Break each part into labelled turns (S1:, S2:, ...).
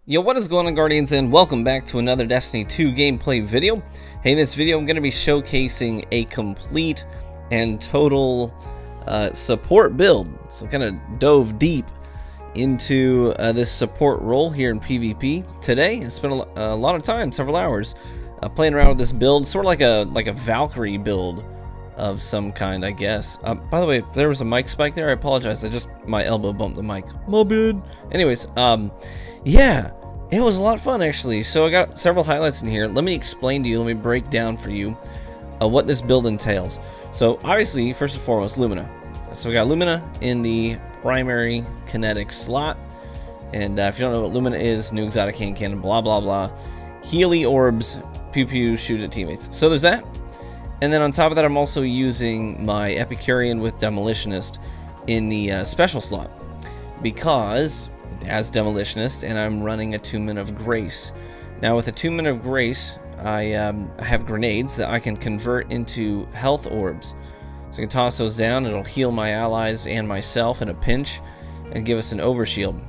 S1: Yo, what is going on, Guardians, and welcome back to another Destiny 2 gameplay video. Hey, in this video I'm going to be showcasing a complete and total support build. So kind of dove deep into this support role here in PvP today. I spent a lot of time, several hours, playing around with this build, sort of like a Valkyrie build of some kind, I guess. By the way, if there was a mic spike there, I apologize. My elbow bumped the mic. My bad. Anyways, yeah, it was a lot of fun, actually. So I got several highlights in here. Let me explain to you, let me break down for you what this build entails. So obviously, first and foremost, Lumina. So we got Lumina in the primary kinetic slot. And if you don't know what Lumina is, new exotic hand cannon, blah, blah, blah. Healy orbs, pew pew, shoot at teammates. So there's that. And then on top of that, I'm also using my Epicurean with Demolitionist in the special slot. Because as Demolitionist, and I'm running Attunement of Grace. Now with Attunement of Grace, I have grenades that I can convert into health orbs. So I can toss those down, it'll heal my allies and myself in a pinch, and give us an overshield.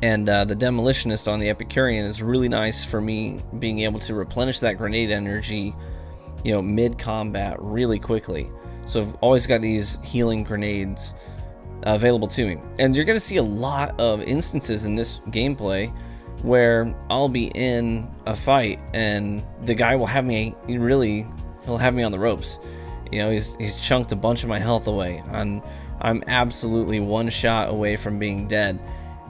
S1: And the Demolitionist on the Epicurean is really nice for me being able to replenish that grenade energy, you know, mid-combat really quickly. So I've always got these healing grenades available to me, and you're gonna see a lot of instances in this gameplay where I'll be in a fight and the guy will have me, he'll have me on the ropes. You know, he's chunked a bunch of my health away, and I'm absolutely one shot away from being dead.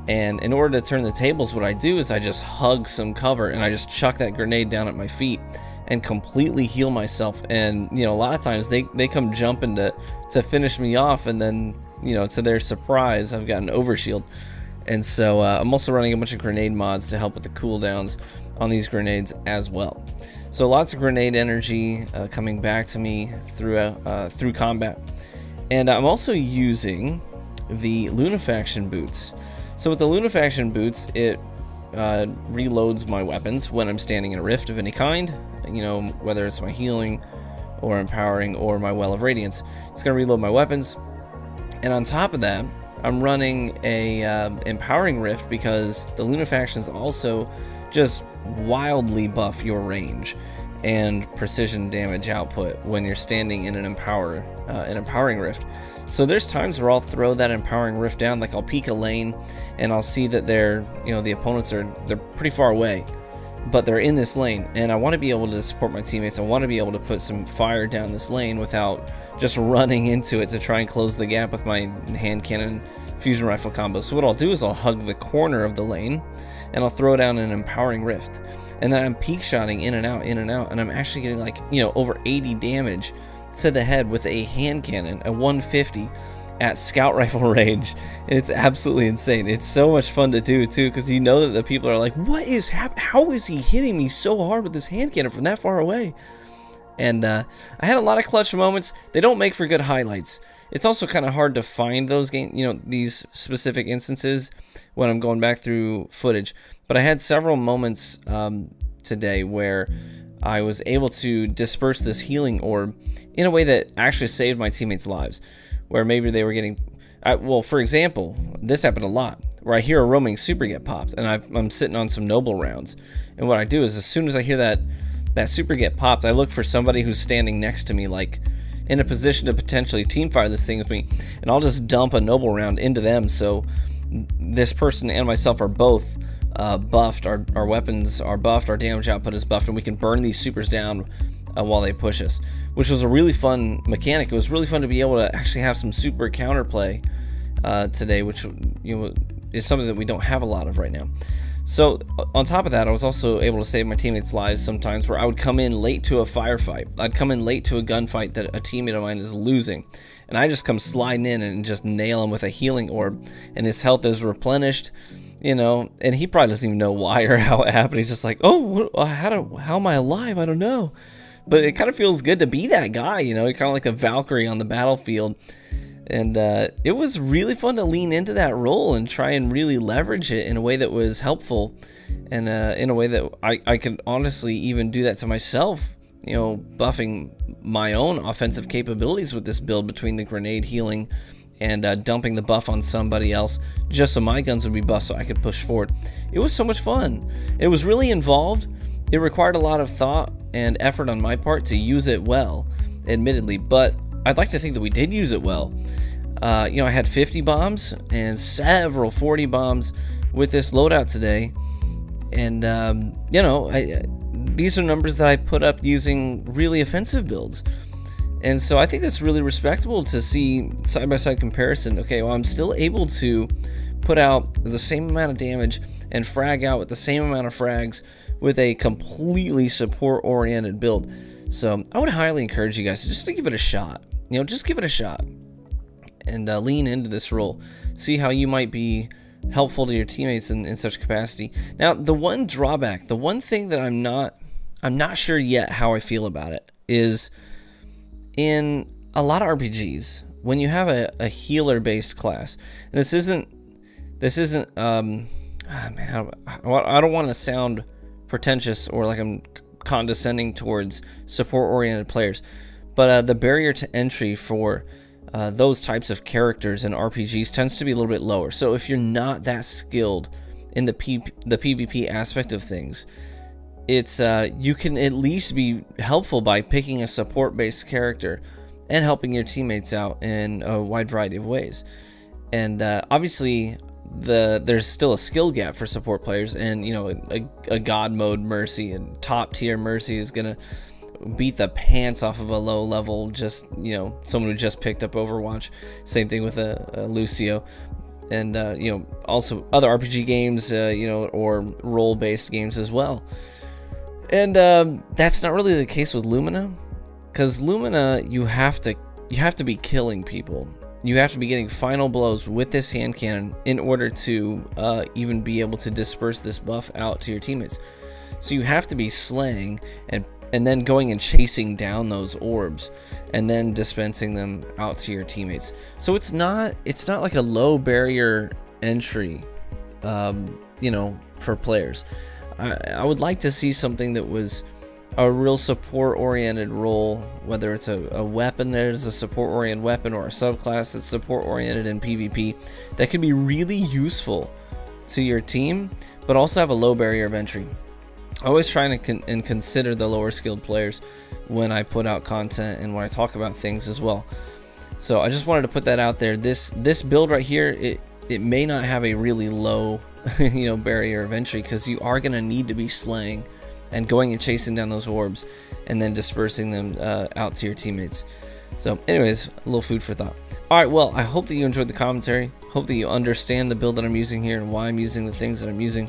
S1: And in order to turn the tables, what I do is I just hug some cover and I just chuck that grenade down at my feet and completely heal myself. And you know, a lot of times they come jumping to finish me off, and then, you know, to their surprise, I've got an overshield. And so I'm also running a bunch of grenade mods to help with the cooldowns on these grenades as well. So lots of grenade energy coming back to me through combat. And I'm also using the Lunafaction boots. So with the Lunafaction boots, it reloads my weapons when I'm standing in a rift of any kind, you know, whether it's my healing or empowering or my Well of Radiance. It's going to reload my weapons. And on top of that, I'm running a empowering rift because the Lunafactions also just wildly buff your range and precision damage output when you're standing in an empowering rift. So there's times where I'll throw that empowering rift down, like I'll peek a lane and I'll see that they're, you know, the opponents they're pretty far away, but they're in this lane, and I want to be able to support my teammates. I want to be able to put some fire down this lane without just running into it to try and close the gap with my hand cannon fusion rifle combo. So what I'll do is I'll hug the corner of the lane and I'll throw down an empowering rift, and then I'm peak shotting in and out, and I'm actually getting, like, you know, over 80 damage to the head with a hand cannon, a 150 at scout rifle range. And it's absolutely insane. It's so much fun to do too, because you know that the people are like, what is happening? How is he hitting me so hard with this hand cannon from that far away? And I had a lot of clutch moments. They don't make for good highlights. It's also kind of hard to find those these specific instances when I'm going back through footage. But I had several moments today where I was able to disperse this healing orb in a way that actually saved my teammates' lives, where maybe they were getting, well, for example, this happened a lot, where I hear a roaming super get popped, and I'm sitting on some noble rounds, and what I do is as soon as I hear that super get popped, I look for somebody who's standing next to me, like in a position to potentially teamfire this thing with me, and I'll just dump a noble round into them, so this person and myself are both buffed, our weapons are buffed, our damage output is buffed, and we can burn these supers down while they push us, which was a really fun mechanic. It was really fun to be able to actually have some super counterplay today, which, you know, is something that we don't have a lot of right now. So on top of that, I was also able to save my teammates' lives sometimes, where I would come in late to a firefight. I'd come in late to a gunfight that a teammate of mine is losing, and I just come sliding in and just nail him with a healing orb, and his health is replenished, you know, and he probably doesn't even know why or how it happened. He's just like, oh, how am I alive? I don't know. But it kind of feels good to be that guy, you know, you're kind of like a Valkyrie on the battlefield. And it was really fun to lean into that role and try and really leverage it in a way that was helpful, and in a way that I could honestly even do that to myself, you know, buffing my own offensive capabilities with this build between the grenade healing and dumping the buff on somebody else just so my guns would be buffed so I could push forward. It was so much fun. It was really involved. It required a lot of thought and effort on my part to use it well, admittedly, but I'd like to think that we did use it well. You know, I had 50 bombs and several 40 bombs with this loadout today, and you know, these are numbers that I put up using really offensive builds. And so I think that's really respectable to see side-by-side comparison. Okay, well, I'm still able to put out the same amount of damage and frag out with the same amount of frags with a completely support-oriented build. So I would highly encourage you guys just to give it a shot. You know, just give it a shot and lean into this role. See how you might be helpful to your teammates in such capacity. Now, the one drawback, the one thing that I'm not sure yet how I feel about it is, in a lot of RPGs, when you have a healer-based class, and this isn't man, I don't want to sound pretentious or like I'm condescending towards support-oriented players, but the barrier to entry for those types of characters in RPGs tends to be a little bit lower. So if you're not that skilled in the PvP aspect of things, it's you can at least be helpful by picking a support-based character and helping your teammates out in a wide variety of ways. And obviously, there's still a skill gap for support players, and you know, a god mode Mercy and top tier Mercy is gonna beat the pants off of a low level, just, you know, someone who just picked up Overwatch. Same thing with a Lucio. And you know, also other RPG games, you know, or role-based games as well. And that's not really the case with Lumina, because Lumina, you have to be killing people. You have to be getting final blows with this hand cannon in order to even be able to disperse this buff out to your teammates. So you have to be slaying and then going and chasing down those orbs and then dispensing them out to your teammates. So it's not like a low barrier entry, you know, for players. I would like to see something that was a real support-oriented role, whether it's a weapon that is a support-oriented weapon or a subclass that's support-oriented in PvP, that could be really useful to your team, but also have a low barrier of entry. I always try to consider the lower skilled players when I put out content and when I talk about things as well. So I just wanted to put that out there. This build right here, it may not have a really low you know, barrier of entry, because you are going to need to be slaying and going and chasing down those orbs and then dispersing them out to your teammates. So anyways, a little food for thought. Alright, well, I hope that you enjoyed the commentary. Hope that you understand the build that I'm using here and why I'm using the things that I'm using.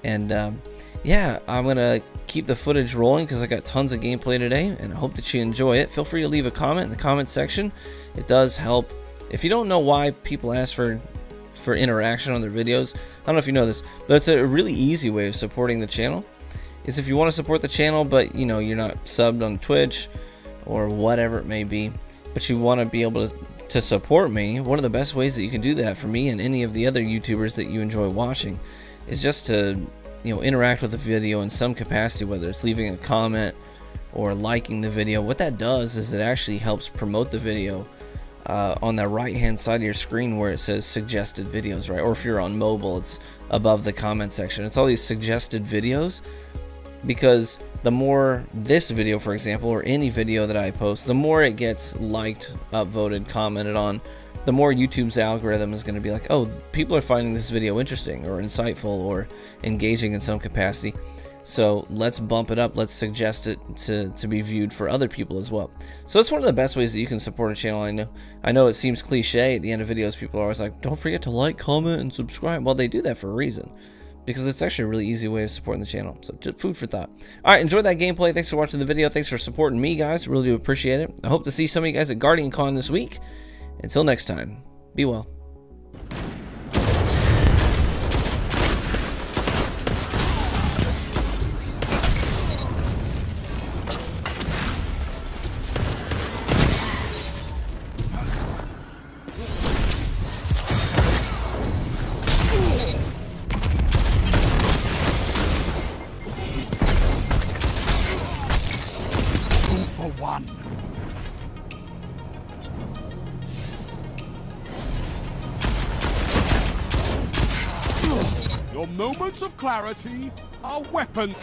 S1: And yeah, I'm going to keep the footage rolling because I got tons of gameplay today, and I hope that you enjoy it. Feel free to leave a comment in the comment section. It does help. If you don't know why people ask for interaction on their videos, I don't know if you know this, but it's a really easy way of supporting the channel. Is if you want to support the channel, but you know, you're not subbed on Twitch or whatever it may be, but you want to be able to support me, one of the best ways that you can do that for me and any of the other YouTubers that you enjoy watching is just to, you know, interact with the video in some capacity, whether it's leaving a comment or liking the video. What that does is it actually helps promote the video on the right hand side of your screen where it says suggested videos, right? Or if you're on mobile, it's above the comment section. It's all these suggested videos, because the more this video, for example, or any video that I post, the more it gets liked, upvoted, commented on, the more YouTube's algorithm is going to be like, oh, people are finding this video interesting or insightful or engaging in some capacity. So let's bump it up. Let's suggest it to be viewed for other people as well. So it's one of the best ways that you can support a channel. I know it seems cliche at the end of videos. People are always like, don't forget to like, comment, and subscribe. Well, they do that for a reason, because it's actually a really easy way of supporting the channel. So just food for thought. All right, enjoy that gameplay. Thanks for watching the video. Thanks for supporting me, guys. Really do appreciate it. I hope to see some of you guys at Guardian Con this week. Until next time, be well.
S2: For one. moments of clarity are weapons.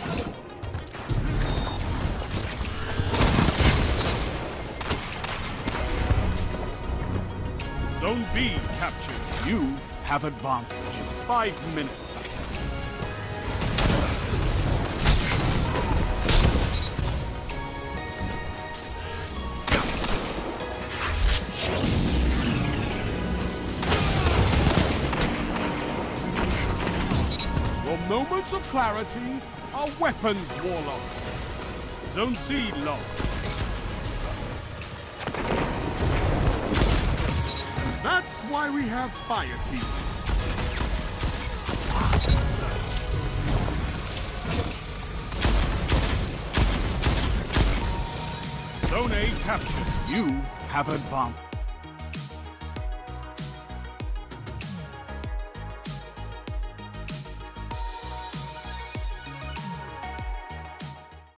S2: Zone B captured. You have advantage. 5 minutes. Your moments of clarity are weapons, Warlock. Zone C lost. That's why we have Fire Team. Zone A captured. You have advantage.